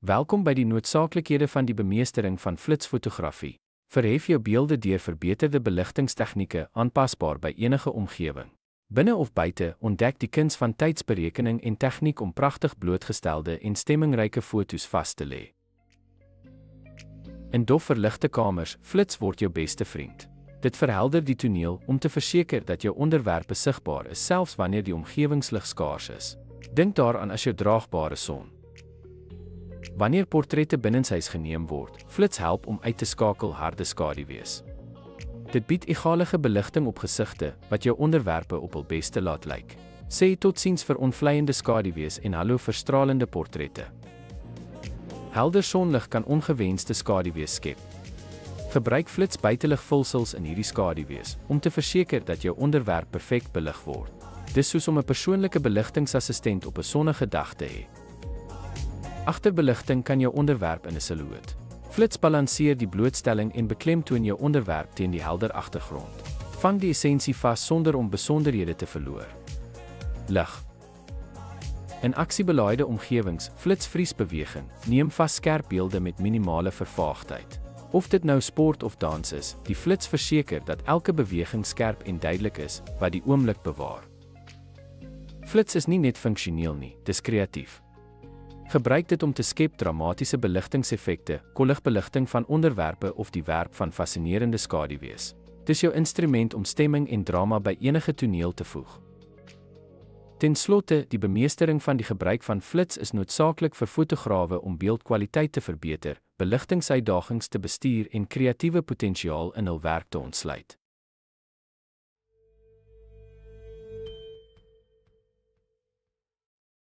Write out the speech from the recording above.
Welkom by die noodsaaklikhede van die bemeestering van flitsfotografie. Verhef jou beelde deur verbeterde beligtingstegnieke aanpasbaar by enige omgewing. Binne of buite, ontdek die kuns van tydsberekening en tegniek om pragtig blootgestelde en stemmingryke foto's vas te lê. In dof verligte kamers, flits word jou beste vriend. Dit verhelder die toneel om te verseker dat jou onderwerpe sigbaar is selfs wanneer die omgewingslig skaars is. Dink daaraan as jou draagbare son. Wanneer portrette binnenshuis geneem word, flits help om uit te skakel harde skaduwees. Dit bied egalige beligting op gesigte wat jou onderwerpe op hul beste laat lyk. Sê totsiens vir onvleiende skaduwees en hallo vir stralende portrette. Helder sonlig kan ongewenste skaduwees skep. Gebruik flits buiteligvulsels in hierdie skaduwees om te verseker dat jou onderwerp perfek belig word. Dis soos om 'n persoonlike beligtingsassistent op 'n sonnige dag te hê. Agterbeligting kan jou onderwerp in 'n silhouet. Flits balanseer die blootstelling en beklemtoon jou onderwerp teen die helder agtergrond. Vang die essensie vas sonder om besonderhede te verloor. Lig. In aksiebelaaide omgewings, flits vriesbeweging, neem vas skerp beelde met minimale vervaagdheid. Of dit nou sport of dans is, die flits verseker dat elke beweging skerp en duidelik is, wat die oomblik bewaar. Flits is nie net funksioneel nie, dis kreatief. Gebruik dit om te skep dramatiese beligtingseffekte, kolligbeligting van onderwerpe of die werp van fascinerende skaduwees. Dis jou instrument om stemming en drama by enige toneel te voeg. Ten slotte, die bemeestering van die gebruik van flits is noodsaaklik vir fotograwe om beeldkwaliteit te verbeter, beligtingsuitdagings te bestuur en kreatiewe potensiaal in hul werk te ontsluit.